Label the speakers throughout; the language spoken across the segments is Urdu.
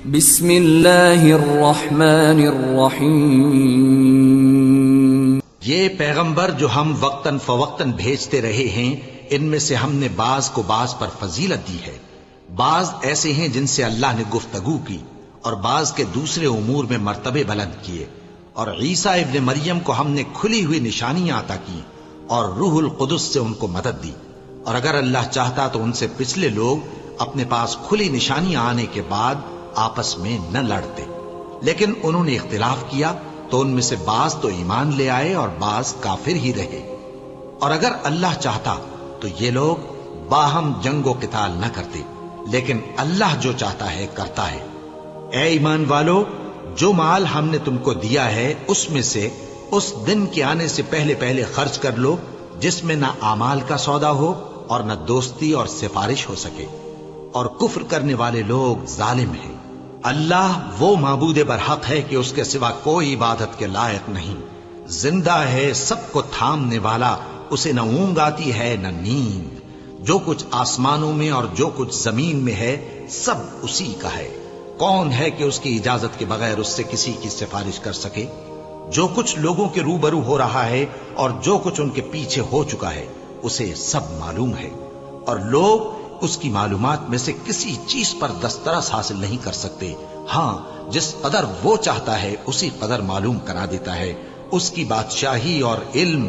Speaker 1: بسم اللہ الرحمن الرحیم۔
Speaker 2: یہ پیغمبر جو ہم وقتاً فوقتاً بھیجتے رہے ہیں، ان میں سے ہم نے بعض کو بعض پر فضیلت دی ہے۔ بعض ایسے ہیں جن سے اللہ نے گفتگو کی، اور بعض کے دوسرے امور میں مرتبے بلند کیے، اور عیسیٰ ابن مریم کو ہم نے کھلی ہوئی نشانیاں عطا کی اور روح القدس سے ان کو مدد دی، اور اگر اللہ چاہتا تو ان سے پچھلے لوگ اپنے پاس کھلی نشانیاں آنے کے بعد آپس میں نہ لڑتے، لیکن انہوں نے اختلاف کیا تو ان میں سے بعض تو ایمان لے آئے اور بعض کافر ہی رہے۔ اور اگر اللہ چاہتا تو یہ لوگ باہم جنگ و قتال نہ کرتے، لیکن اللہ جو چاہتا ہے کرتا ہے۔ اے ایمان والو، جو مال ہم نے تم کو دیا ہے اس میں سے اس دن کے آنے سے پہلے پہلے خرچ کر لو جس میں نہ اعمال کا سودا ہو اور نہ دوستی اور سفارش ہو سکے، اور کفر کرنے والے لوگ ظالم ہیں۔ اللہ وہ معبود برحق ہے کہ اس کے سوا کوئی عبادت کے لائق نہیں، زندہ ہے، سب کو تھامنے والا، اسے نہ اونگ آتی ہے نہ نیند، جو کچھ آسمانوں میں اور جو کچھ زمین میں ہے سب اسی کا ہے۔ کون ہے کہ اس کی اجازت کے بغیر اس سے کسی کی سفارش کر سکے؟ جو کچھ لوگوں کے روبرو ہو رہا ہے اور جو کچھ ان کے پیچھے ہو چکا ہے اسے سب معلوم ہے، اور لوگ اس کی معلومات میں سے کسی چیز پر دسترس حاصل نہیں کر سکتے۔ ہاں، جس قدر وہ چاہتا ہے اسی قدر معلوم کرا دیتا ہے۔ اس کی بادشاہی اور علم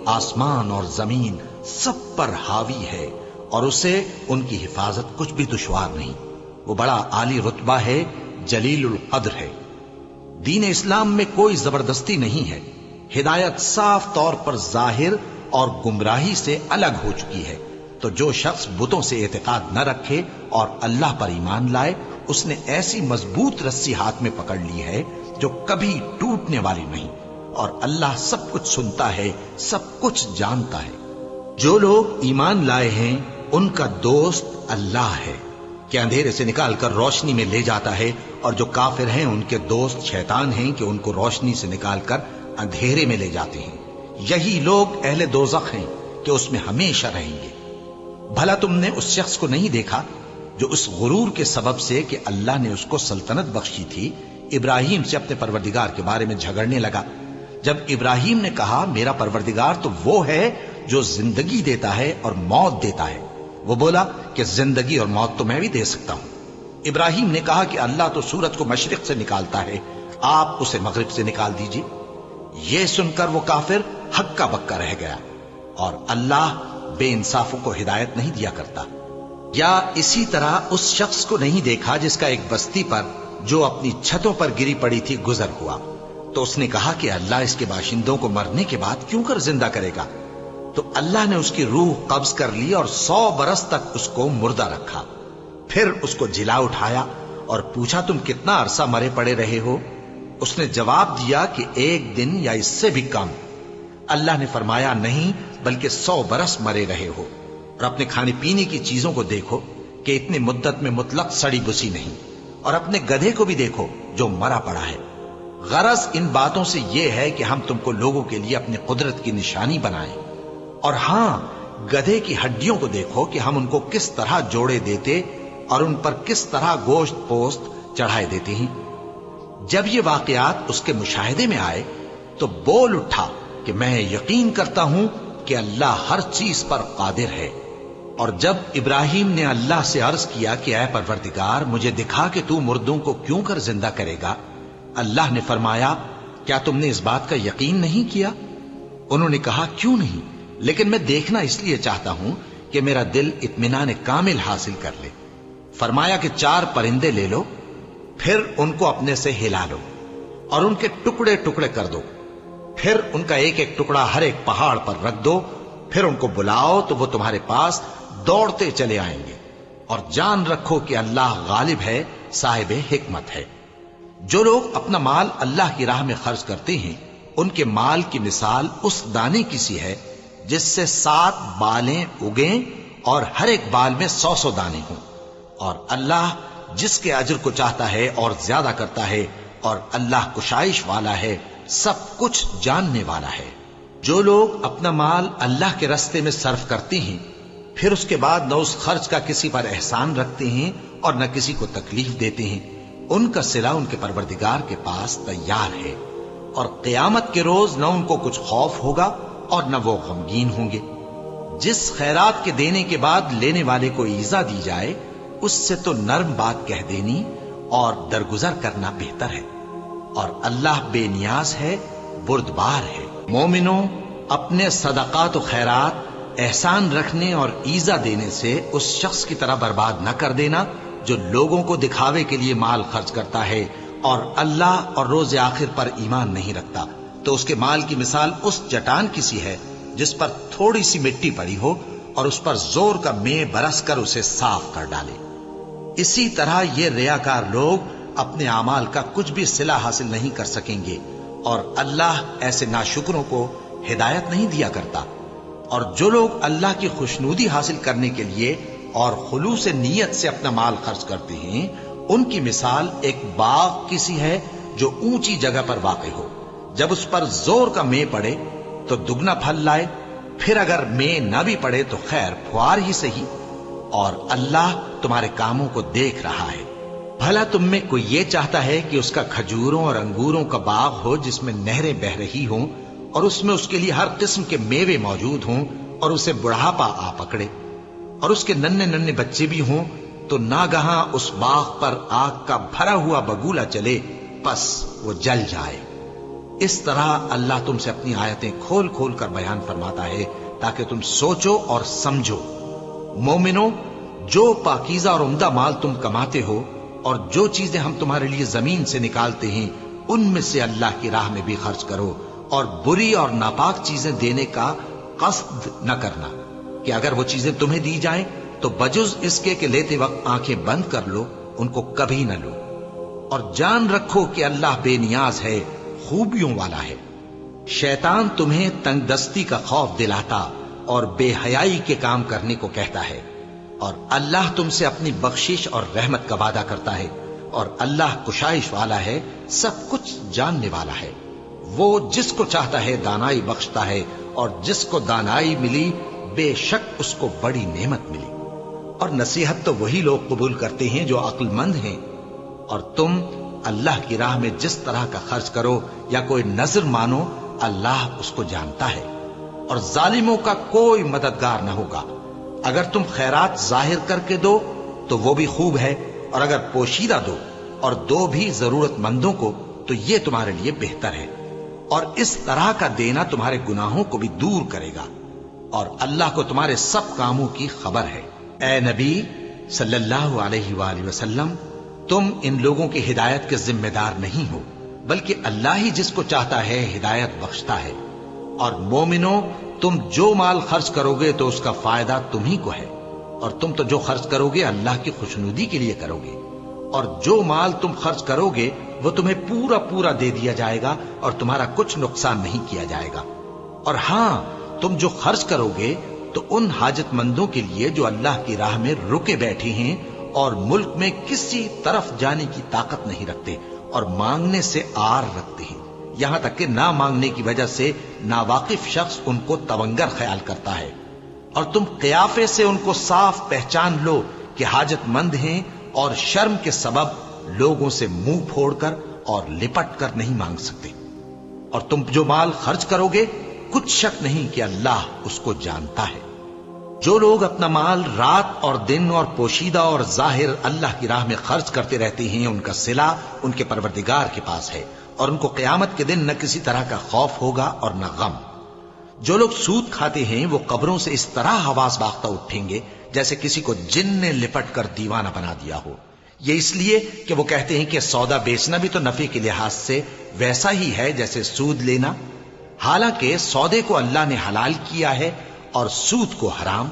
Speaker 2: آسمان اور زمین سب پر حاوی ہے، اور اسے ان کی حفاظت کچھ بھی دشوار نہیں۔ وہ بڑا عالی رتبہ ہے، جلیل القدر ہے۔ دین اسلام میں کوئی زبردستی نہیں ہے، ہدایت صاف طور پر ظاہر اور گمراہی سے الگ ہو چکی ہے۔ تو جو شخص بتوں سے اعتقاد نہ رکھے اور اللہ پر ایمان لائے، اس نے ایسی مضبوط رسی ہاتھ میں پکڑ لی ہے جو کبھی ٹوٹنے والی نہیں، اور اللہ سب کچھ سنتا ہے، سب کچھ جانتا ہے۔ جو لوگ ایمان لائے ہیں ان کا دوست اللہ ہے کہ اندھیرے سے نکال کر روشنی میں لے جاتا ہے، اور جو کافر ہیں ان کے دوست شیطان ہیں کہ ان کو روشنی سے نکال کر اندھیرے میں لے جاتے ہیں۔ یہی لوگ اہل دوزخ ہیں کہ اس میں ہمیشہ رہیں گے۔ بھلا تم نے اس شخص کو نہیں دیکھا جو اس غرور کے سبب سے کہ اللہ نے اس کو سلطنت بخشی تھی، ابراہیم سے اپنے پروردگار کے بارے میں جھگڑنے لگا؟ جب ابراہیم نے کہا میرا پروردگار تو وہ ہے جو زندگی دیتا ہے اور موت دیتا ہے، وہ بولا کہ زندگی اور موت تو میں بھی دے سکتا ہوں۔ ابراہیم نے کہا کہ اللہ تو سورج کو مشرق سے نکالتا ہے، آپ اسے مغرب سے نکال دیجئے۔ یہ سن کر وہ کافر ہکا بکا رہ گیا، اور اللہ بے انصافوں کو ہدایت نہیں دیا کرتا۔ یا اسی طرح اس شخص کو نہیں دیکھا جس کا ایک بستی پر جو اپنی چھتوں پر گری پڑی تھی گزر ہوا، تو اس نے کہا کہ اللہ اس کے باشندوں کو مرنے کے بعد کیوں کر زندہ کرے گا؟ تو اللہ نے اس کی روح قبض کر لی اور 100 برس تک اس کو مردہ رکھا، پھر اس کو جلا اٹھایا اور پوچھا تم کتنا عرصہ مرے پڑے رہے ہو؟ اس نے جواب دیا کہ 1 دن یا اس سے بھی کم۔ اللہ نے فرمایا نہیں، بلکہ 100 برس مرے رہے ہو، اور اپنے کھانے پینے کی چیزوں کو دیکھو کہ اتنی مدت میں مطلق سڑی بسی نہیں، اور اپنے گدھے کو بھی دیکھو جو مرا پڑا ہے۔ غرض ان باتوں سے یہ ہے کہ ہم تم کو لوگوں کے لیے اپنی قدرت کی نشانی بنائیں، اور ہاں، گدھے کی ہڈیوں کو دیکھو کہ ہم ان کو کس طرح جوڑے دیتے اور ان پر کس طرح گوشت پوست چڑھائے دیتے ہیں۔ جب یہ واقعات اس کے مشاہدے میں آئے تو بول اٹھا کہ میں یقین کرتا ہوں کہ اللہ ہر چیز پر قادر ہے۔ اور جب ابراہیم نے اللہ سے عرض کیا کہ اے پروردگار مجھے دکھا کہ تو مردوں کو کیوں کر زندہ کرے گا، اللہ نے فرمایا کیا تم نے اس بات کا یقین نہیں کیا؟ انہوں نے کہا کیوں نہیں، لیکن میں دیکھنا اس لیے چاہتا ہوں کہ میرا دل اطمینان کامل حاصل کر لے۔ فرمایا کہ 4 پرندے لے لو، پھر ان کو اپنے سے ہلا لو اور ان کے ٹکڑے ٹکڑے کر دو، پھر ان کا ایک ایک ٹکڑا ہر ایک پہاڑ پر رکھ دو، پھر ان کو بلاؤ تو وہ تمہارے پاس دوڑتے چلے آئیں گے، اور جان رکھو کہ اللہ غالب ہے، صاحب حکمت ہے۔ جو لوگ اپنا مال اللہ کی راہ میں خرچ کرتے ہیں ان کے مال کی مثال اس دانے کی سی ہے جس سے 7 بالیں اگیں اور ہر ایک بال میں 100 دانے ہوں، اور اللہ جس کے اجر کو چاہتا ہے اور زیادہ کرتا ہے، اور اللہ کشائش والا ہے، سب کچھ جاننے والا ہے۔ جو لوگ اپنا مال اللہ کے راستے میں صرف کرتے ہیں پھر اس کے بعد نہ اس خرچ کا کسی پر احسان رکھتے ہیں اور نہ کسی کو تکلیف دیتے ہیں، ان کا صلہ ان کے پروردگار کے پاس تیار ہے، اور قیامت کے روز نہ ان کو کچھ خوف ہوگا اور نہ وہ غمگین ہوں گے۔ جس خیرات کے دینے کے بعد لینے والے کو ایذا دی جائے، اس سے تو نرم بات کہہ دینی اور درگزر کرنا بہتر ہے، اور اللہ بے نیاز ہے، بردبار ہے۔ مومنوں، اپنے صدقات و خیرات احسان رکھنے اور ایذا دینے سے اس شخص کی طرح برباد نہ کر دینا جو لوگوں کو دکھاوے کے لیے مال خرچ کرتا ہے اور اللہ اور روز آخر پر ایمان نہیں رکھتا، تو اس کے مال کی مثال اس چٹان کی سی ہے جس پر تھوڑی سی مٹی پڑی ہو اور اس پر زور کا مے برس کر اسے صاف کر ڈالے۔ اسی طرح یہ ریاکار لوگ اپنے اعمال کا کچھ بھی صلہ حاصل نہیں کر سکیں گے، اور اللہ ایسے ناشکروں کو ہدایت نہیں دیا کرتا۔ اور جو لوگ اللہ کی خوشنودی حاصل کرنے کے لیے اور خلوص نیت سے اپنا مال خرچ کرتے ہیں، ان کی مثال ایک باغ کی سی ہے جو اونچی جگہ پر واقع ہو۔ جب اس پر زور کا مے پڑے تو دگنا پھل لائے، پھر اگر مے نہ بھی پڑے تو خیر پھوار ہی صحیح، اور اللہ تمہارے کاموں کو دیکھ رہا ہے۔ بھلا تم میں کوئی یہ چاہتا ہے کہ اس کا کھجوروں اور انگوروں کا باغ ہو جس میں نہریں بہ رہی ہوں اور اس میں اس کے لیے ہر قسم کے میوے موجود ہوں، اور اسے بڑھاپا آ پکڑے اور اس کے ننھے ننھے بچے بھی ہوں، تو ناگہاں اس باغ پر آگ کا بھرا ہوا بگولا چلے، پس وہ جل جائے۔ اس طرح اللہ تم سے اپنی آیتیں کھول کھول کر بیان فرماتا ہے تاکہ تم سوچو اور سمجھو۔ مومنوں، جو پاکیزہ اور عمدہ مال تم کماتے ہو اور جو چیزیں ہم تمہارے لیے زمین سے نکالتے ہیں، ان میں سے اللہ کی راہ میں بھی خرچ کرو، اور بری اور ناپاک چیزیں دینے کا قصد نہ کرنا کہ اگر وہ چیزیں تمہیں دی جائیں تو بجز اس کے کہ لیتے وقت آنکھیں بند کر لو، ان کو کبھی نہ لو۔ اور جان رکھو کہ اللہ بے نیاز ہے، خوبیوں والا ہے۔ شیطان تمہیں تنگ دستی کا خوف دلاتا اور بے حیائی کے کام کرنے کو کہتا ہے، اور اللہ تم سے اپنی بخشش اور رحمت کا وعدہ کرتا ہے، اور اللہ کشائش والا ہے، سب کچھ جاننے والا ہے۔ وہ جس کو چاہتا ہے دانائی بخشتا ہے، اور جس کو دانائی ملی بے شک اس کو بڑی نعمت ملی۔ اور نصیحت تو وہی لوگ قبول کرتے ہیں جو عقل مند ہیں۔ اور تم اللہ کی راہ میں جس طرح کا خرچ کرو یا کوئی نذر مانو، اللہ اس کو جانتا ہے، اور ظالموں کا کوئی مددگار نہ ہوگا۔ اگر تم خیرات ظاہر کر کے دو تو وہ بھی خوب ہے، اور اگر پوشیدہ دو اور دو بھی ضرورت مندوں کو تو یہ تمہارے لیے بہتر ہے، اور اس طرح کا دینا تمہارے گناہوں کو بھی دور کرے گا، اور اللہ کو تمہارے سب کاموں کی خبر ہے۔ اے نبی صلی اللہ علیہ وآلہ وسلم، تم ان لوگوں کی ہدایت کے ذمہ دار نہیں ہو، بلکہ اللہ ہی جس کو چاہتا ہے ہدایت بخشتا ہے۔ اور مومنوں، تم جو مال خرچ کرو گے تو اس کا فائدہ تمہیں کو ہے، اور تم تو جو خرچ کرو گے اللہ کی خوشنودی کے لیے کرو گے، اور جو مال تم خرچ کرو گے وہ تمہیں پورا پورا دے دیا جائے گا، اور تمہارا کچھ نقصان نہیں کیا جائے گا۔ اور ہاں، تم جو خرچ کرو گے تو ان حاجت مندوں کے لیے جو اللہ کی راہ میں رکے بیٹھے ہیں اور ملک میں کسی طرف جانے کی طاقت نہیں رکھتے اور مانگنے سے آر رکھتے ہیں، یہاں تک کہ نہ مانگنے کی وجہ سے ناواقف شخص ان کو تونگر خیال کرتا ہے، اور تم قیافے سے ان کو صاف پہچان لو کہ حاجت مند ہیں، اور شرم کے سبب لوگوں سے منہ پھوڑ کر اور لپٹ کر نہیں مانگ سکتے۔ اور تم جو مال خرچ کرو گے کچھ شک نہیں کہ اللہ اس کو جانتا ہے۔ جو لوگ اپنا مال رات اور دن اور پوشیدہ اور ظاہر اللہ کی راہ میں خرچ کرتے رہتے ہیں، ان کا صلہ ان کے پروردگار کے پاس ہے، اور ان کو قیامت کے دن نہ کسی طرح کا خوف ہوگا اور نہ غم۔ جو لوگ سود کھاتے ہیں وہ قبروں سے اس طرح حواس باختہ اٹھیں گے جیسے کسی کو جن نے لپٹ کر دیوانہ بنا دیا ہو، یہ اس لیے کہ وہ کہتے ہیں کہ سودا بیچنا بھی تو نفع کے لحاظ سے ویسا ہی ہے جیسے سود لینا، حالانکہ سودے کو اللہ نے حلال کیا ہے اور سود کو حرام۔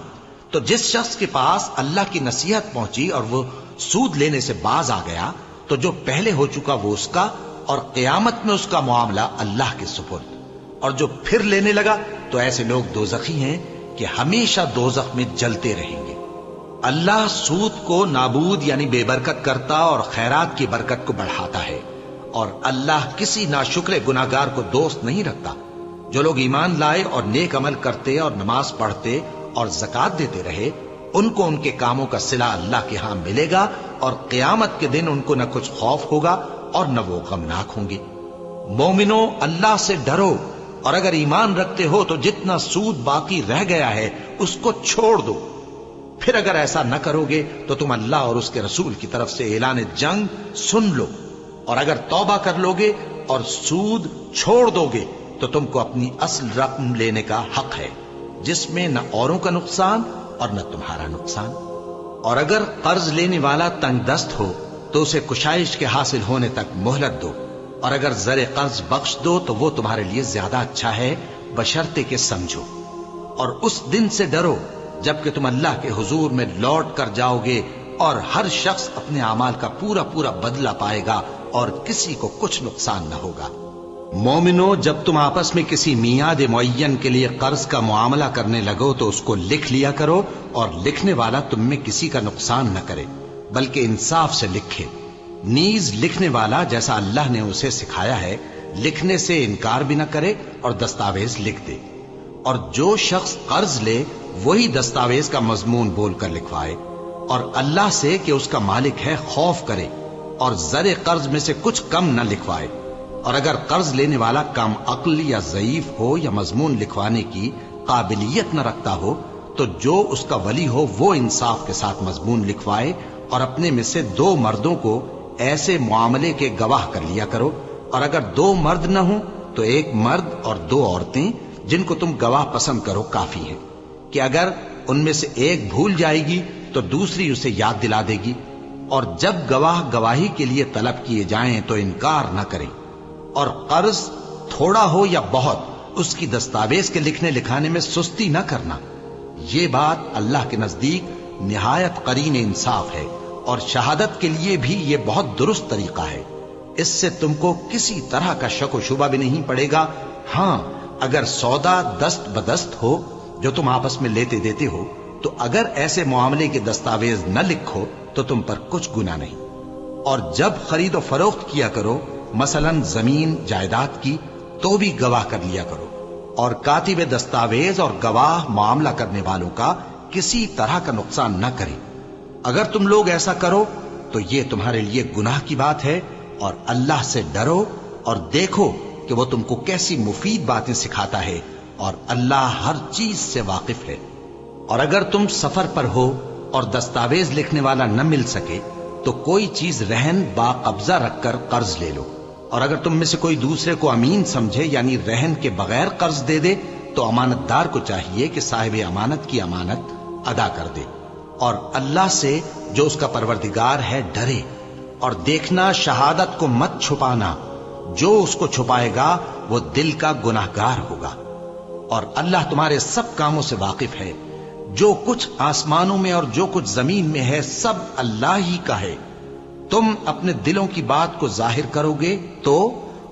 Speaker 2: تو جس شخص کے پاس اللہ کی نصیحت پہنچی اور وہ سود لینے سے باز آ گیا تو جو پہلے ہو چکا وہ اس کا، اور قیامت میں اس کا معاملہ اللہ کے سپرد۔ اور جو پھر لینے لگا تو ایسے لوگ دوزخی ہیں کہ ہمیشہ دوزخ میں جلتے رہیں گے۔ اللہ سود کو نابود یعنی بے برکت کرتا اور خیرات کی برکت کو بڑھاتا ہے، اور اللہ کسی ناشکر گناہگار کو دوست نہیں رکھتا۔ جو لوگ ایمان لائے اور نیک عمل کرتے اور نماز پڑھتے اور زکات دیتے رہے، ان کو ان کے کاموں کا صلہ اللہ کے ہاں ملے گا اور قیامت کے دن ان کو نہ کچھ خوف ہوگا اور نہ وہ غمناک ہوں گے۔ مومنو، اللہ سے ڈرو، اور اگر ایمان رکھتے ہو تو جتنا سود باقی رہ گیا ہے اس کو چھوڑ دو۔ پھر اگر ایسا نہ کرو گے تو تم اللہ اور اس کے رسول کی طرف سے اعلان جنگ سن لو، اور اگر توبہ کر لو گے اور سود چھوڑ دو گے تو تم کو اپنی اصل رقم لینے کا حق ہے، جس میں نہ اوروں کا نقصان اور نہ تمہارا نقصان۔ اور اگر قرض لینے والا تنگ دست ہو تو اسے کشائش کے حاصل ہونے تک مہلت دو، اور اگر زر قرض بخش دو تو وہ تمہارے لیے زیادہ اچھا ہے، بشرطے کہ سمجھو۔ اور اس دن سے ڈرو جبکہ تم اللہ کے حضور میں لوٹ کر جاؤ گے، اور ہر شخص اپنے اعمال کا پورا پورا بدلہ پائے گا اور کسی کو کچھ نقصان نہ ہوگا۔ مومنو، جب تم آپس میں کسی میعاد معین کے لیے قرض کا معاملہ کرنے لگو تو اس کو لکھ لیا کرو، اور لکھنے والا تم میں کسی کا نقصان نہ کرے بلکہ انصاف سے لکھے۔ نیز لکھنے والا جیسا اللہ نے اسے سکھایا ہے لکھنے سے انکار بھی نہ کرے اور دستاویز لکھ دے، اور جو شخص قرض لے وہی دستاویز کا مضمون بول کر لکھوائے، اور اللہ سے کہ اس کا مالک ہے خوف کرے، اور زر قرض میں سے کچھ کم نہ لکھوائے۔ اور اگر قرض لینے والا کم عقل یا ضعیف ہو یا مضمون لکھوانے کی قابلیت نہ رکھتا ہو تو جو اس کا ولی ہو وہ انصاف کے ساتھ مضمون لکھوائے، اور اپنے میں سے 2 مردوں کو ایسے معاملے کے گواہ کر لیا کرو، اور اگر 2 مرد نہ ہوں تو 1 مرد اور 2 عورتیں جن کو تم گواہ پسند کرو کافی ہیں، کہ اگر ان میں سے ایک بھول جائے گی تو دوسری اسے یاد دلا دے گی۔ اور جب گواہ گواہی کے لیے طلب کیے جائیں تو انکار نہ کریں، اور قرض تھوڑا ہو یا بہت اس کی دستاویز کے لکھنے لکھانے میں سستی نہ کرنا۔ یہ بات اللہ کے نزدیک نہایت قرین انصاف ہے، اور شہادت کے لیے بھی یہ بہت درست طریقہ ہے۔ اس سے تم کو کسی طرح کا شک و شبہ بھی نہیں پڑے گا۔ ہاں، اگر سودا دست بدست ہو جو تم آپس میں لیتے دیتے ہو تو اگر ایسے معاملے کے دستاویز نہ لکھو تو تم پر کچھ گناہ نہیں۔ اور جب خرید و فروخت کیا کرو، مثلا زمین جائیداد کی، تو بھی گواہ کر لیا کرو، اور کاتب دستاویز اور گواہ معاملہ کرنے والوں کا کسی طرح کا نقصان نہ کرے۔ اگر تم لوگ ایسا کرو تو یہ تمہارے لیے گناہ کی بات ہے، اور اللہ سے ڈرو اور دیکھو کہ وہ تم کو کیسی مفید باتیں سکھاتا ہے، اور اللہ ہر چیز سے واقف ہے۔ اور اگر تم سفر پر ہو اور دستاویز لکھنے والا نہ مل سکے تو کوئی چیز رہن با قبضہ رکھ کر قرض لے لو، اور اگر تم میں سے کوئی دوسرے کو امین سمجھے یعنی رہن کے بغیر قرض دے دے تو امانت دار کو چاہیے کہ صاحب امانت کی امانت ادا کر دے، اور اللہ سے جو اس کا پروردگار ہے ڈرے، اور دیکھنا شہادت کو مت چھپانا، جو اس کو چھپائے گا وہ دل کا گناہگار ہوگا۔ اور اللہ تمہارے سب کاموں سے واقف ہے، جو کچھ آسمانوں میں اور جو کچھ زمین میں ہے سب اللہ ہی کا ہے۔ تم اپنے دلوں کی بات کو ظاہر کرو گے تو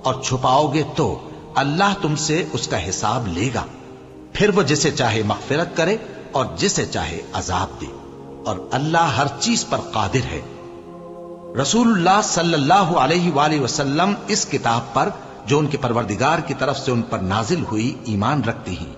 Speaker 2: اور چھپاؤ گے تو اللہ تم سے اس کا حساب لے گا، پھر وہ جسے چاہے مغفرت کرے اور جسے چاہے عذاب دے، اور اللہ ہر چیز پر قادر ہے۔ رسول اللہ صلی اللہ علیہ وآلہ وسلم اس کتاب پر جو ان کے پروردگار کی طرف سے ان پر نازل ہوئی ایمان رکھتے ہیں،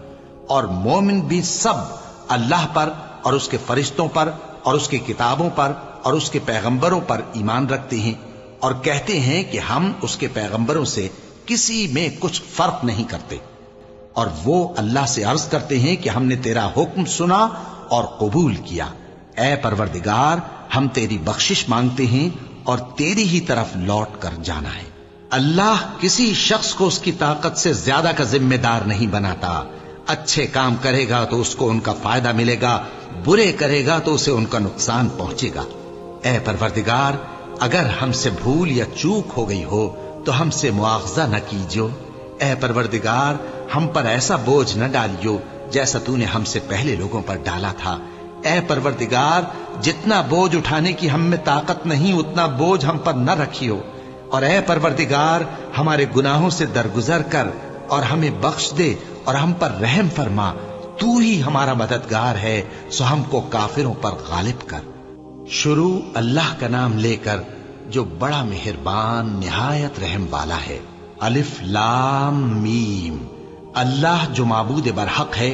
Speaker 2: اور مومن بھی سب اللہ پر اور اس کے فرشتوں پر اور اس کی کتابوں پر اور اس کے پیغمبروں پر ایمان رکھتے ہیں، اور کہتے ہیں کہ ہم اس کے پیغمبروں سے کسی میں کچھ فرق نہیں کرتے، اور وہ اللہ سے عرض کرتے ہیں کہ ہم نے تیرا حکم سنا اور قبول کیا۔ اے پروردگار، ہم تیری بخشش مانگتے ہیں اور تیری ہی طرف لوٹ کر جانا ہے۔ اللہ کسی شخص کو اس کی طاقت سے زیادہ کا ذمہ دار نہیں بناتا۔ اچھے کام کرے گا تو اس کو ان کا فائدہ ملے گا، برے کرے گا تو اسے ان کا نقصان پہنچے گا۔ اے پروردگار، اگر ہم سے بھول یا چوک ہو گئی ہو تو ہم سے مواخذہ نہ کیجو۔ اے پروردگار، ہم پر ایسا بوجھ نہ ڈالیو جیسا تو نے ہم سے پہلے لوگوں پر ڈالا تھا۔ اے پروردگار، جتنا بوجھ اٹھانے کی ہم میں طاقت نہیں اتنا بوجھ ہم پر نہ رکھیو، اور اے پروردگار، ہمارے گناہوں سے درگزر کر اور ہمیں بخش دے اور ہم پر رحم فرما، تو ہی ہمارا مددگار ہے، سو ہم کو کافروں پر غالب کر۔ شروع اللہ کا نام لے کر جو بڑا مہربان نہایت رحم والا ہے۔ الف لام میم۔ اللہ جو معبود برحق ہے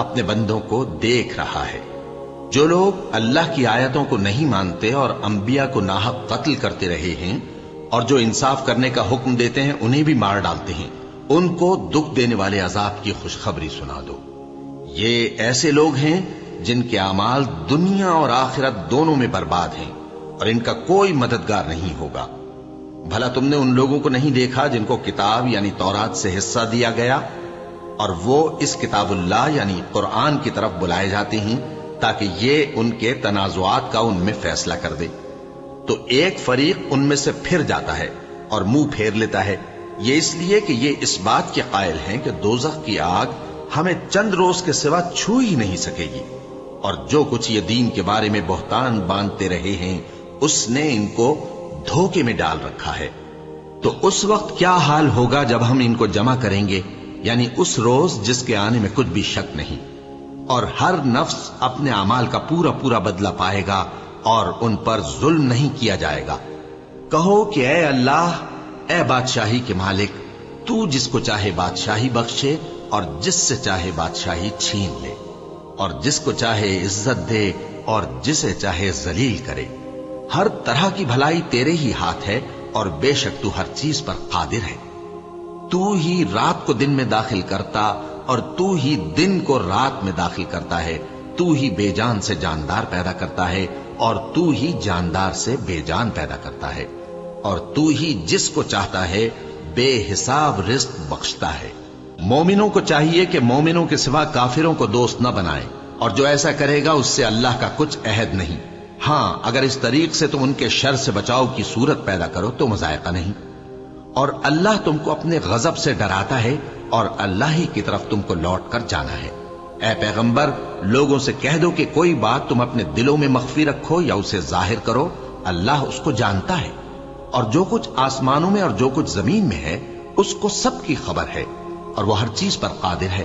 Speaker 2: اپنے بندوں کو دیکھ رہا ہے۔ جو لوگ اللہ کی آیتوں کو نہیں مانتے اور انبیاء کو ناحق قتل کرتے رہے ہیں اور جو انصاف کرنے کا حکم دیتے ہیں انہیں بھی مار ڈالتے ہیں، ان کو دکھ دینے والے عذاب کی خوشخبری سنا دو۔ یہ ایسے لوگ ہیں جن کے اعمال دنیا اور آخرت دونوں میں برباد ہیں اور ان کا کوئی مددگار نہیں ہوگا۔ بھلا تم نے ان لوگوں کو نہیں دیکھا جن کو کتاب یعنی تورات سے حصہ دیا گیا اور وہ اس کتاب اللہ یعنی قرآن کی طرف بلائے جاتے ہیں تاکہ یہ ان کے تنازعات کا ان میں فیصلہ کر دے، تو ایک فریق ان میں سے پھر جاتا ہے اور منہ پھیر لیتا ہے، یہ اس لیے کہ یہ اس بات کے قائل ہیں کہ دوزخ کی آگ ہمیں چند روز کے سوا چھو ہی نہیں سکے گی، اور جو کچھ یہ دین کے بارے میں بہتان باندھتے رہے ہیں اس نے ان کو دھوکے میں ڈال رکھا ہے۔ تو اس وقت کیا حال ہوگا جب ہم ان کو جمع کریں گے، یعنی اس روز جس کے آنے میں کچھ بھی شک نہیں، اور ہر نفس اپنے اعمال کا پورا پورا بدلہ پائے گا اور ان پر ظلم نہیں کیا جائے گا۔ کہو کہ اے اللہ، اے بادشاہی کے مالک، تو جس کو چاہے بادشاہی بخشے اور جس سے چاہے بادشاہی چھین لے، اور جس کو چاہے عزت دے اور جسے چاہے ذلیل کرے۔ ہر طرح کی بھلائی تیرے ہی ہاتھ ہے اور بے شک تو ہر چیز پر قادر ہے۔ تو ہی رات کو دن میں داخل کرتا اور تو ہی دن کو رات میں داخل کرتا ہے، تو ہی بے جان سے جاندار پیدا کرتا ہے اور تو ہی جاندار سے بے جان پیدا کرتا ہے، اور تو ہی جس کو چاہتا ہے بے حساب رزق بخشتا ہے۔ مومنوں کو چاہیے کہ مومنوں کے سوا کافروں کو دوست نہ بنائیں، اور جو ایسا کرے گا اس سے اللہ کا کچھ عہد نہیں۔ ہاں، اگر اس طریق سے تم ان کے شر سے بچاؤ کی صورت پیدا کرو تو مذائقہ نہیں۔ اور اللہ تم کو اپنے غضب سے ڈراتا ہے اور اللہ ہی کی طرف تم کو لوٹ کر جانا ہے۔ اے پیغمبر، لوگوں سے کہہ دو کہ کوئی بات تم اپنے دلوں میں مخفی رکھو یا اسے ظاہر کرو، اللہ اس کو جانتا ہے، اور جو کچھ آسمانوں میں اور جو کچھ زمین میں ہے اس کو سب کی خبر ہے، اور وہ ہر چیز پر قادر ہے۔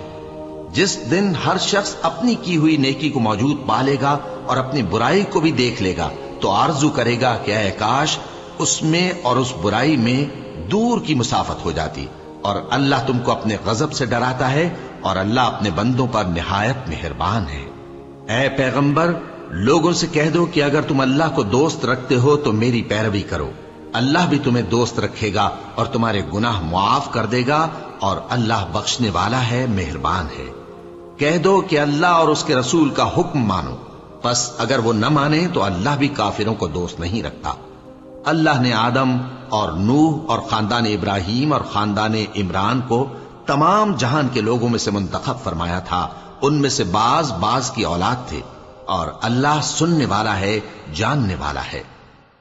Speaker 2: جس دن ہر شخص اپنی کی ہوئی نیکی کو موجود پا لے گا اور اپنی برائی کو بھی دیکھ لے گا تو آرزو کرے گا کہ اے کاش اس میں اور اس برائی میں دور کی مسافت ہو جاتی، اور اللہ تم کو اپنے غضب سے ڈراتا ہے اور اللہ اپنے بندوں پر نہایت مہربان ہے۔ اے پیغمبر، لوگوں سے کہہ دو کہ اگر تم اللہ کو دوست رکھتے ہو تو میری پیروی کرو، اللہ بھی تمہیں دوست رکھے گا اور تمہارے گناہ معاف کر دے گا، اور اللہ بخشنے والا ہے، مہربان ہے۔ کہہ دو کہ اللہ اور اس کے رسول کا حکم مانو، پس اگر وہ نہ مانے تو اللہ بھی کافروں کو دوست نہیں رکھتا۔ اللہ نے آدم اور نوح اور خاندان ابراہیم اور خاندان عمران کو تمام جہان کے لوگوں میں سے منتخب فرمایا تھا، ان میں سے بعض بعض کی اولاد تھے، اور اللہ سننے والا ہے، جاننے والا ہے۔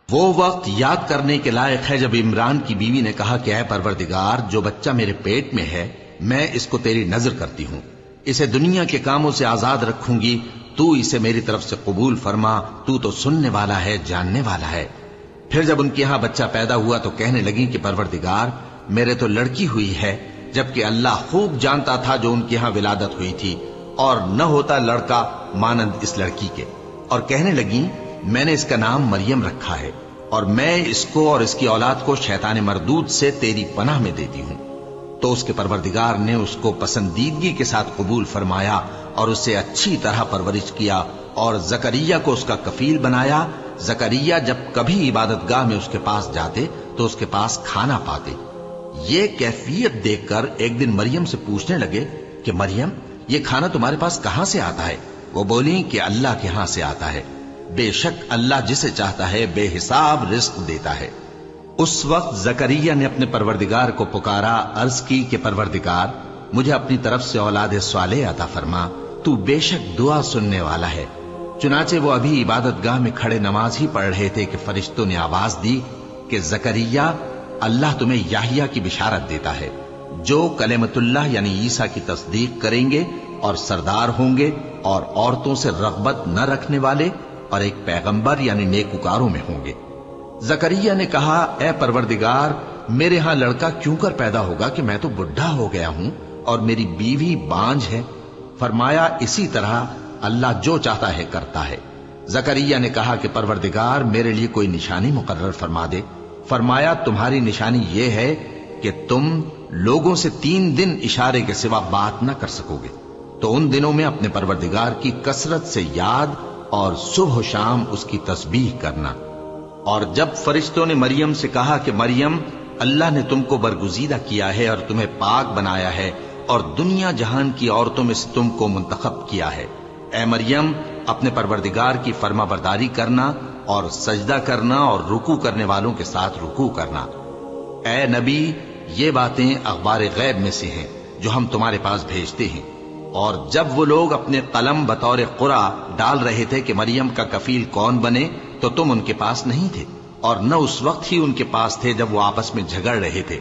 Speaker 2: وہ وقت یاد کرنے کے لائق ہے جب عمران کی بیوی نے کہا کہ اے پروردگار، جو بچہ میرے پیٹ میں ہے میں اس کو تیری نظر کرتی ہوں، اسے دنیا کے کاموں سے آزاد رکھوں گی، تو اسے میری طرف سے قبول فرما، تو سننے والا ہے، جاننے والا ہے۔ پھر جب ان کے یہاں بچہ پیدا ہوا تو کہنے لگی کہ پروردگار، میرے تو لڑکی ہوئی ہے، جبکہ اللہ خوب جانتا تھا جو ان کے یہاں ولادت ہوئی تھی، اور نہ ہوتا لڑکا مانند اس لڑکی کے۔ اور کہنے لگی میں نے اس کا نام مریم رکھا ہے، اور میں اس کو اور اس کی اولاد کو شیطان مردود سے تیری پناہ میں دیتی ہوں۔ تو اس کے پروردگار نے اس کو پسندیدگی کے ساتھ قبول فرمایا اور اسے اچھی طرح پرورش کیا، اور زکریا کو اس کا کفیل بنایا۔ زکریا جب کبھی عبادت گاہ میں اس کے پاس جاتے تو اس کے پاس کھانا پاتے۔ یہ کیفیت دیکھ کر ایک دن مریم سے پوچھنے لگے کہ مریم، یہ کھانا تمہارے پاس کہاں سے آتا ہے؟ وہ بولی کہ اللہ کے ہاں سے آتا ہے، بے شک اللہ جسے چاہتا ہے بے حساب رزق دیتا ہے۔ اس وقت زکریا نے اپنے پروردگار کو پکارا، عرض کی کہ پروردگار، مجھے اپنی طرف سے اولاد صالح عطا فرما، تو بے شک دعا سننے والا ہے۔ چنانچہ وہ ابھی عبادت گاہ میں کھڑے نماز ہی پڑھ رہے تھے کہ فرشتوں نے آواز دی کہ زکریا، اللہ تمہیں یحییٰ کی بشارت دیتا ہے، جو کلمۃ اللہ یعنی عیسیٰ کی تصدیق کریں گے اور سردار ہوں گے اور عورتوں سے رغبت نہ رکھنے والے اور ایک پیغمبر یعنی نیکوکاروں میں ہوں گے۔ زکریا نے کہا، اے پروردگار، میرے ہاں لڑکا کیوں کر پیدا ہوگا کہ میں تو بڈھا ہو گیا ہوں اور میری بیوی بانجھ ہے۔ فرمایا، اسی طرح اللہ جو چاہتا ہے کرتا ہے۔ زکریا نے کہا کہ پروردگار، میرے لیے کوئی نشانی مقرر فرما دے۔ فرمایا، تمہاری نشانی یہ ہے کہ تم لوگوں سے 3 دن اشارے کے سوا بات نہ کر سکو گے۔ تو ان دنوں میں اپنے پروردگار کی کثرت سے یاد اور صبح و شام اس کی تسبیح کرنا۔ اور جب فرشتوں نے مریم سے کہا کہ مریم، اللہ نے تم کو برگزیدہ کیا ہے اور تمہیں پاک بنایا ہے اور دنیا جہان کی عورتوں میں سے تم کو منتخب کیا ہے، اے مریم اپنے پروردگار کی فرما برداری کرنا اور سجدہ کرنا اور رکوع کرنے والوں کے ساتھ رکوع کرنا۔ اے نبی، یہ باتیں اخبار غیب میں سے ہیں جو ہم تمہارے پاس بھیجتے ہیں۔ اور جب وہ لوگ اپنے قلم بطور قرعہ ڈال رہے تھے کہ مریم کا کفیل کون بنے، تو تم ان کے پاس نہیں تھے، اور نہ اس وقت ہی ان کے پاس تھے جب وہ آپس میں جھگڑ رہے تھے۔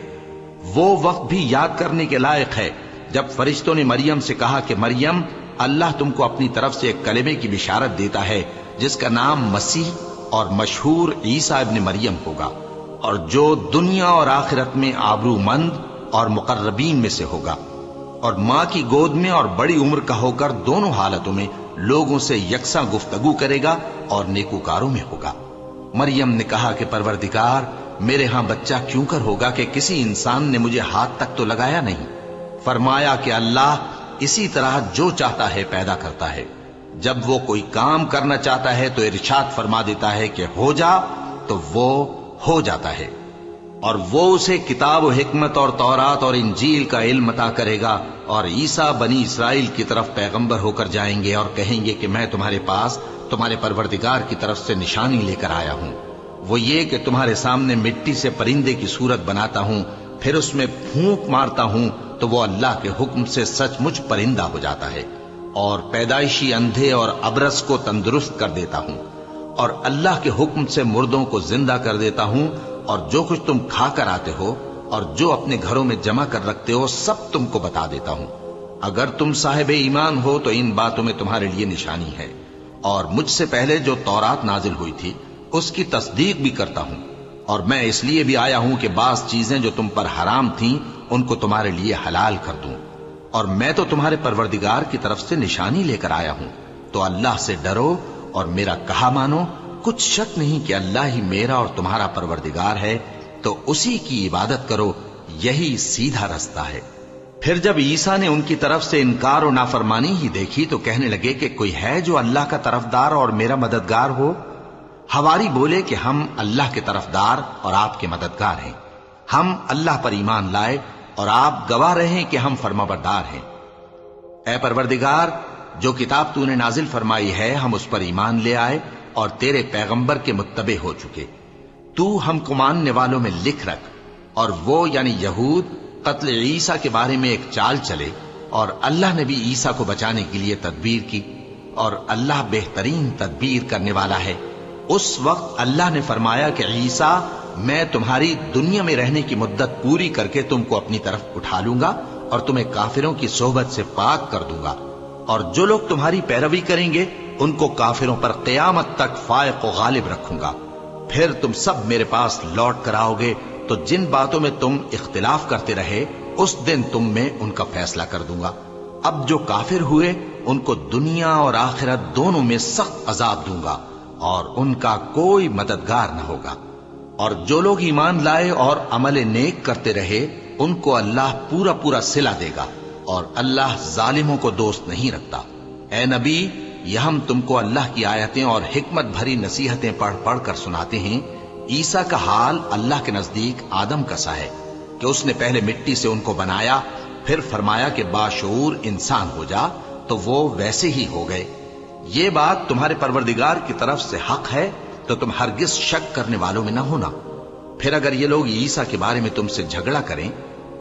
Speaker 2: وہ وقت بھی یاد کرنے کے لائق ہے جب فرشتوں نے مریم سے کہا کہ مریم، اللہ تم کو اپنی طرف سے ایک کلمے کی بشارت دیتا ہے جس کا نام مسیح اور مشہور عیسیٰ ابن مریم ہوگا، اور جو دنیا اور آخرت میں آبرو مند اور مقربین میں سے ہوگا، اور ماں کی گود میں اور بڑی عمر کا ہو کر دونوں حالتوں میں لوگوں سے یکساں گفتگو کرے گا اور نیکوکاروں میں ہوگا۔ مریم نے کہا کہ پروردگار، میرے ہاں بچہ کیوں کر ہوگا کہ کسی انسان نے مجھے ہاتھ تک تو لگایا نہیں؟ فرمایا کہ اللہ اسی طرح جو چاہتا ہے پیدا کرتا ہے، جب وہ کوئی کام کرنا چاہتا ہے تو ارشاد فرما دیتا ہے کہ ہو جا، تو وہ ہو جاتا ہے۔ اور وہ اسے کتاب و حکمت اور تورات اور انجیل کا علم عطا کرے گا، اور عیسیٰ بنی اسرائیل کی طرف پیغمبر ہو کر جائیں گے اور کہیں گے کہ میں تمہارے پاس تمہارے پروردگار کی طرف سے نشانی لے کر آیا ہوں، وہ یہ کہ تمہارے سامنے مٹی سے پرندے کی صورت بناتا ہوں، پھر اس میں پھونک مارتا ہوں تو وہ اللہ کے حکم سے سچ مچ پرندہ ہو جاتا ہے، اور پیدائشی اندھے اور ابرص کو تندرست کر دیتا ہوں، اور اللہ کے حکم سے مردوں کو زندہ کر دیتا ہوں، اور جو کچھ تم کھا کر آتے ہو اور جو اپنے گھروں میں جمع کر رکھتے ہو سب تم کو بتا دیتا ہوں۔ اگر تم صاحب ایمان ہو تو ان باتوں میں تمہارے لیے نشانی ہے، اور مجھ سے پہلے جو تورات نازل ہوئی تھی اس کی تصدیق بھی کرتا ہوں، اور میں اس لیے بھی آیا ہوں کہ بعض چیزیں جو تم پر حرام تھیں ان کو تمہارے لیے حلال کر دوں، اور میں تو تمہارے پروردگار کی طرف سے نشانی لے کر آیا ہوں، تو اللہ سے ڈرو اور میرا کہا مانو۔ کچھ شک نہیں کہ اللہ ہی میرا اور تمہارا پروردگار ہے، تو اسی کی عبادت کرو، یہی سیدھا رستہ ہے۔ پھر جب عیسیٰ نے ان کی طرف سے انکار و نافرمانی ہی دیکھی تو کہنے لگے کہ کوئی ہے جو اللہ کا طرفدار اور میرا مددگار ہو؟ حواری بولے کہ ہم اللہ کے طرفدار اور آپ کے مددگار ہیں، ہم اللہ پر ایمان لائے اور آپ گواہ رہیں کہ ہم فرمانبردار ہیں۔ اے پروردگار، جو کتاب تو نے نازل فرمائی ہے ہم اس پر ایمان لے آئے اور تیرے پیغمبر کے متبع ہو چکے، تو ہم کو ماننے والوں میں لکھ رکھ۔ اور وہ یعنی یہود قتل عیسیٰ کے بارے میں ایک چال چلے، اور اللہ نے بھی عیسیٰ کو بچانے کے لیے تدبیر کی، اور اللہ بہترین تدبیر کرنے والا ہے۔ اس وقت اللہ نے فرمایا کہ عیسیٰ، میں تمہاری دنیا میں رہنے کی مدت پوری کر کے تم کو اپنی طرف اٹھا لوں گا اور تمہیں کافروں کی صحبت سے پاک کر دوں گا، اور جو لوگ تمہاری پیروی کریں گے ان کو کافروں پر قیامت تک فائق و غالب رکھوں گا۔ پھر تم سب میرے پاس لوٹ کر آؤ گے، تو جن باتوں میں تم اختلاف کرتے رہے اس دن تم میں ان کا فیصلہ کر دوں گا۔ اب جو کافر ہوئے ان کو دنیا اور آخرت دونوں میں سخت عذاب دوں گا، اور ان کا کوئی مددگار نہ ہوگا۔ اور جو لوگ ایمان لائے اور عمل نیک کرتے رہے ان کو اللہ پورا پورا صلہ دے گا، اور اللہ ظالموں کو دوست نہیں رکھتا۔ اے نبی، یہ ہم تم کو اللہ کی آیتیں اور حکمت بھری نصیحتیں پڑھ پڑھ کر سناتے ہیں۔ عیسیٰ کا حال اللہ کے نزدیک آدم کا سا ہے کہ اس نے پہلے مٹی سے ان کو بنایا، پھر فرمایا کہ باشعور انسان ہو جا، تو وہ ویسے ہی ہو گئے۔ یہ بات تمہارے پروردگار کی طرف سے حق ہے، تو تم ہرگز شک کرنے والوں میں نہ ہونا۔ پھر اگر یہ لوگ عیسیٰ کے بارے میں تم سے جھگڑا کریں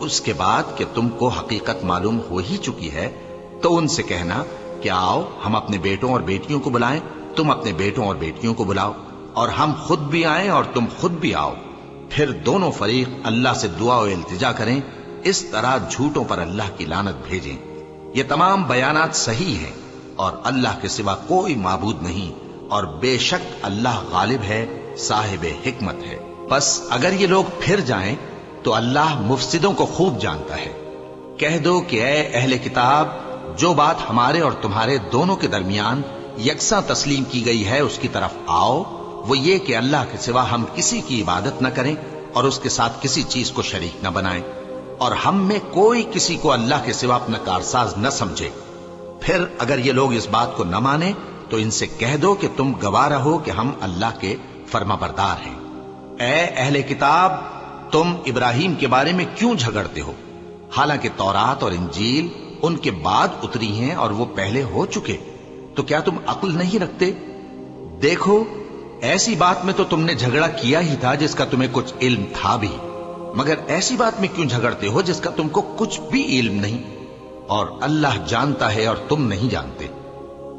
Speaker 2: اس کے بعد کہ تم کو حقیقت معلوم ہو ہی چکی ہے، تو ان سے کہنا کہ آؤ ہم اپنے بیٹوں اور بیٹیوں کو بلائیں، تم اپنے بیٹوں اور بیٹیوں کو بلاؤ، اور ہم خود بھی آئیں اور تم خود بھی آؤ، پھر دونوں فریق اللہ سے دعا و التجا کریں، اس طرح جھوٹوں پر اللہ کی لعنت بھیجیں۔ یہ تمام بیانات صحیح ہیں، اور اللہ کے سوا کوئی معبود نہیں، اور بے شک اللہ غالب ہے، صاحب حکمت ہے۔ بس اگر یہ لوگ پھر جائیں تو اللہ مفسدوں کو خوب جانتا ہے۔ کہہ دو کہ اے اہل کتاب، جو بات ہمارے اور تمہارے دونوں کے درمیان یکساں تسلیم کی گئی ہے اس کی طرف آؤ، وہ یہ کہ اللہ کے سوا ہم کسی کی عبادت نہ کریں اور اس کے ساتھ کسی چیز کو شریک نہ بنائیں، اور ہم میں کوئی کسی کو اللہ کے سوا اپنا کارساز نہ سمجھے۔ پھر اگر یہ لوگ اس بات کو نہ مانے تو ان سے کہہ دو کہ تم گواہ رہو کہ ہم اللہ کے فرما بردار ہیں۔ اے اہل کتاب، تم ابراہیم کے بارے میں کیوں جھگڑتے ہو؟ حالانکہ تورات اور انجیل ان کے بعد اتری ہیں اور وہ پہلے ہو چکے، تو کیا تم عقل نہیں رکھتے؟ دیکھو، ایسی بات میں تو تم نے جھگڑا کیا ہی تھا جس کا تمہیں کچھ علم تھا بھی، مگر ایسی بات میں کیوں جھگڑتے ہو جس کا تم کو کچھ بھی علم نہیں؟ اور اللہ جانتا ہے اور تم نہیں جانتے۔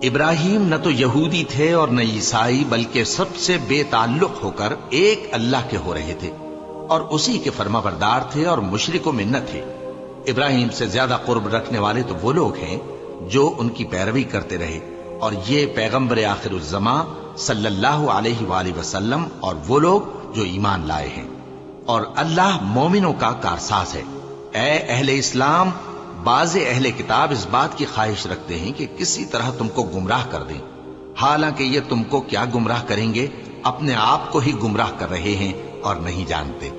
Speaker 2: ابراہیم نہ تو یہودی تھے اور نہ عیسائی، بلکہ سب سے بے تعلق ہو کر ایک اللہ کے ہو رہے تھے اور اسی کے فرما بردار تھے اور مشرکوں میں نہ تھے۔ ابراہیم سے زیادہ قرب رکھنے والے تو وہ لوگ ہیں جو ان کی پیروی کرتے رہے، اور یہ پیغمبر آخر الزماں صلی اللہ علیہ وآلہ وسلم اور وہ لوگ جو ایمان لائے ہیں، اور اللہ مومنوں کا کارساز ہے۔ اے اہل اسلام، بعض اہل کتاب اس بات کی خواہش رکھتے ہیں کہ کسی طرح تم کو گمراہ کر دیں، حالانکہ یہ تم کو کیا گمراہ کریں گے، اپنے آپ کو ہی گمراہ کر رہے ہیں اور نہیں جانتے۔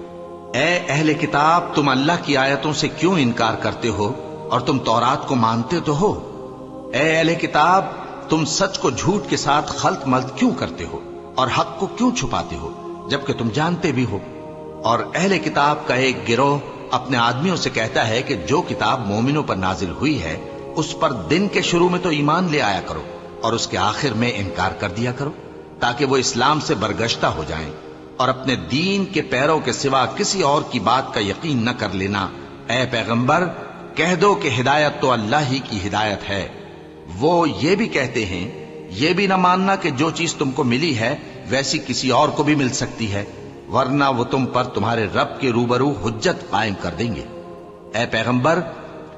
Speaker 2: اے اہل کتاب، تم اللہ کی آیتوں سے کیوں انکار کرتے ہو اور تم تورات کو مانتے تو ہو؟ اے اہل کتاب، تم سچ کو جھوٹ کے ساتھ خلط ملط کیوں کرتے ہو اور حق کو کیوں چھپاتے ہو جبکہ تم جانتے بھی ہو؟ اور اہل کتاب کا ایک گروہ اپنے آدمیوں سے کہتا ہے کہ جو کتاب مومنوں پر نازل ہوئی ہے اس پر دن کے شروع میں تو ایمان لے آیا کرو اور اس کے آخر میں انکار کر دیا کرو، تاکہ وہ اسلام سے برگشتہ ہو جائیں، اور اپنے دین کے پیروں کے سوا کسی اور کی بات کا یقین نہ کر لینا۔ اے پیغمبر، کہہ دو کہ ہدایت تو اللہ ہی کی ہدایت ہے۔ وہ یہ بھی کہتے ہیں، یہ بھی نہ ماننا کہ جو چیز تم کو ملی ہے ویسی کسی اور کو بھی مل سکتی ہے، ورنہ وہ تم پر تمہارے رب کے روبرو حجت قائم کر دیں گے۔ اے پیغمبر،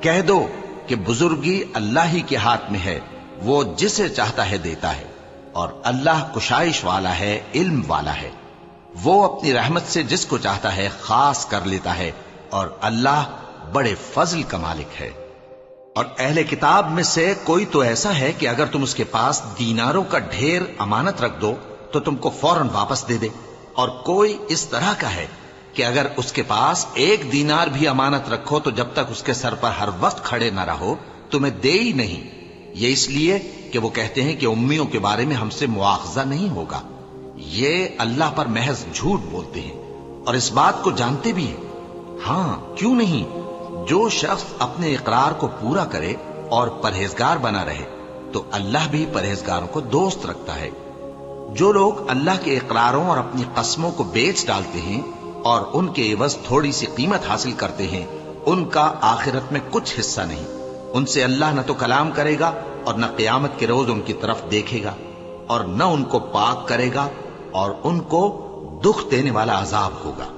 Speaker 2: کہہ دو کہ بزرگی اللہ ہی کے ہاتھ میں ہے، وہ جسے چاہتا ہے دیتا ہے، اور اللہ کشائش والا ہے، علم والا ہے۔ وہ اپنی رحمت سے جس کو چاہتا ہے خاص کر لیتا ہے، اور اللہ بڑے فضل کا مالک ہے۔ اور اہل کتاب میں سے کوئی تو ایسا ہے کہ اگر تم اس کے پاس دیناروں کا ڈھیر امانت رکھ دو تو تم کو فوراً واپس دے دے، اور کوئی اس طرح کا ہے کہ اگر اس کے پاس ایک دینار بھی امانت رکھو تو جب تک اس کے سر پر ہر وقت کھڑے نہ رہو تمہیں دے ہی نہیں۔ یہ اس لیے کہ وہ کہتے ہیں کہ امیوں کے بارے میں ہم سے مواخذہ نہیں ہوگا۔ یہ اللہ پر محض جھوٹ بولتے ہیں اور اس بات کو جانتے بھی ہیں۔ ہاں، کیوں نہیں؟ جو شخص اپنے اقرار کو پورا کرے اور پرہیزگار بنا رہے تو اللہ بھی پرہیزگاروں کو دوست رکھتا ہے۔ جو لوگ اللہ کے اقراروں اور اپنی قسموں کو بیچ ڈالتے ہیں اور ان کے عوض تھوڑی سی قیمت حاصل کرتے ہیں، ان کا آخرت میں کچھ حصہ نہیں۔ ان سے اللہ نہ تو کلام کرے گا اور نہ قیامت کے روز ان کی طرف دیکھے گا، اور نہ ان کو پاک کرے گا، اور ان کو دکھ دینے والا عذاب ہوگا۔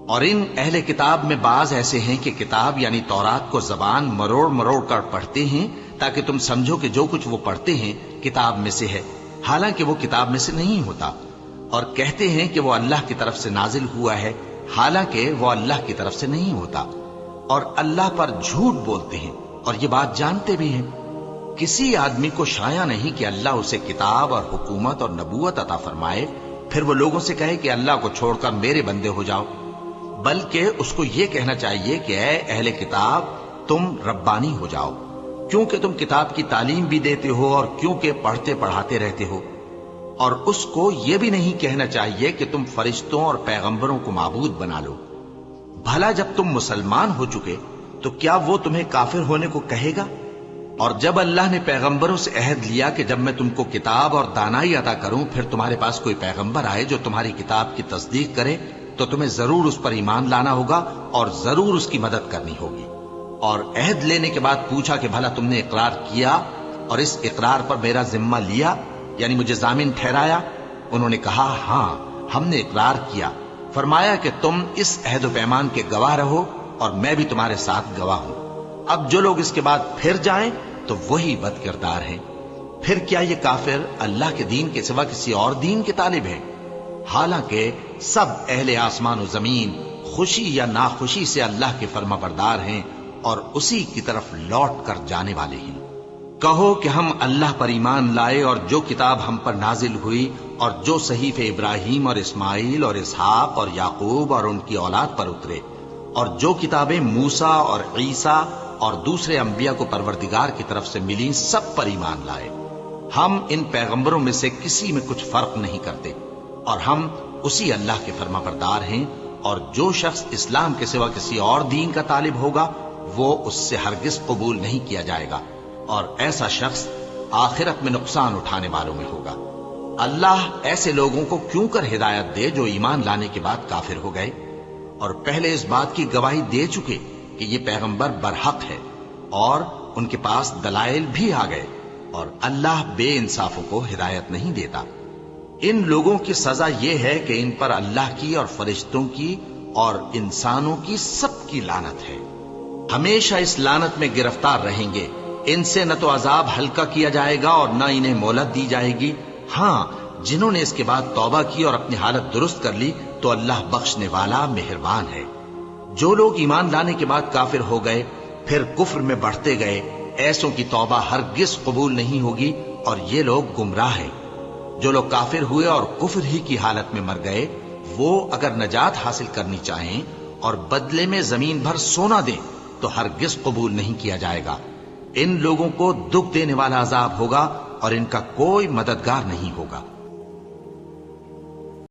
Speaker 2: اور ان اہل کتاب میں بعض ایسے ہیں کہ کتاب یعنی تورات کو زبان مروڑ مروڑ کر پڑھتے ہیں تاکہ تم سمجھو کہ جو کچھ وہ پڑھتے ہیں کتاب میں سے ہے، حالانکہ وہ کتاب میں سے نہیں ہوتا، اور کہتے ہیں کہ وہ اللہ کی طرف سے نازل ہوا ہے، حالانکہ وہ اللہ کی طرف سے نہیں ہوتا، اور اللہ پر جھوٹ بولتے ہیں اور یہ بات جانتے بھی ہیں۔ کسی آدمی کو شایع نہیں کہ اللہ اسے کتاب اور حکومت اور نبوت عطا فرمائے، پھر وہ لوگوں سے کہے کہ اللہ کو چھوڑ کر میرے بندے ہو جاؤ، بلکہ اس کو یہ کہنا چاہیے کہ اے اہل کتاب، تم ربانی ہو جاؤ، کیونکہ تم کتاب کی تعلیم بھی دیتے ہو اور کیونکہ پڑھتے پڑھاتے رہتے ہو۔ اور اس کو یہ بھی نہیں کہنا چاہیے کہ تم فرشتوں اور پیغمبروں کو معبود بنا لو۔ بھلا جب تم مسلمان ہو چکے تو کیا وہ تمہیں کافر ہونے کو کہے گا؟ اور جب اللہ نے پیغمبروں سے عہد لیا کہ جب میں تم کو کتاب اور دانائی عطا کروں پھر تمہارے پاس کوئی پیغمبر آئے جو تمہاری کتاب کی تصدیق کرے تو تمہیں ضرور اس پر ایمان لانا ہوگا اور ضرور اس کی مدد کرنی ہوگی۔ اور عہد لینے کے بعد پوچھا کہ بھلا تم نے اقرار کیا اور اس اقرار پر میرا ذمہ لیا، یعنی مجھے ضامن ٹھہرایا؟ انہوں نے کہا ہاں، ہم نے اقرار کیا۔ فرمایا کہ تم اس عہد و پیمان کے گواہ رہو اور میں بھی تمہارے ساتھ گواہ ہوں۔ اب جو لوگ اس کے بعد پھر جائیں تو وہی بد کردار ہیں۔ پھر کیا یہ کافر اللہ کے دین کے سوا کسی اور دین کے طالب ہیں؟ حالانکہ سب اہل آسمان و زمین خوشی یا ناخوشی سے اللہ کے فرما بردار ہیں اور اسی کی طرف لوٹ کر جانے والے ہیں۔ کہو کہ ہم اللہ پر ایمان لائے اور جو کتاب ہم پر نازل ہوئی اور جو صحیفے ابراہیم اور اسماعیل اور اسحاق اور یعقوب اور ان کی اولاد پر اترے اور جو کتابیں موسیٰ اور عیسیٰ اور دوسرے انبیاء کو پروردگار کی طرف سے ملی سب پر ایمان لائے۔ ہم ان پیغمبروں میں سے کسی میں کچھ فرق نہیں کرتے، اور ہم اسی اللہ کے فرما بردار ہیں، اور جو شخص اسلام کے سوا کسی اور دین کا طالب ہوگا وہ اس سے ہرگز قبول نہیں کیا جائے گا، اور ایسا شخص آخرت میں نقصان اٹھانے والوں میں ہوگا۔ اللہ ایسے لوگوں کو کیوں کر ہدایت دے جو ایمان لانے کے بعد کافر ہو گئے اور پہلے اس بات کی گواہی دے چکے کہ یہ پیغمبر برحق ہے، اور ان کے پاس دلائل بھی آ گئے، اور اللہ بے انصافوں کو ہدایت نہیں دیتا۔ ان لوگوں کی سزا یہ ہے کہ ان پر اللہ کی اور فرشتوں کی اور انسانوں کی سب کی لعنت ہے، ہمیشہ اس لعنت میں گرفتار رہیں گے۔ ان سے نہ تو عذاب ہلکا کیا جائے گا اور نہ انہیں مہلت دی جائے گی۔ ہاں، جنہوں نے اس کے بعد توبہ کی اور اپنی حالت درست کر لی تو اللہ بخشنے والا مہربان ہے۔ جو لوگ ایمان لانے کے بعد کافر ہو گئے پھر کفر میں بڑھتے گئے، ایسوں کی توبہ ہرگز قبول نہیں ہوگی، اور یہ لوگ گمراہ ہیں۔ جو لوگ کافر ہوئے اور کفر ہی کی حالت میں مر گئے، وہ اگر نجات حاصل کرنی چاہیں اور بدلے میں زمین بھر سونا دیں تو ہرگز قبول نہیں کیا جائے گا۔ ان لوگوں کو دکھ دینے والا عذاب ہوگا اور ان کا کوئی مددگار نہیں ہوگا۔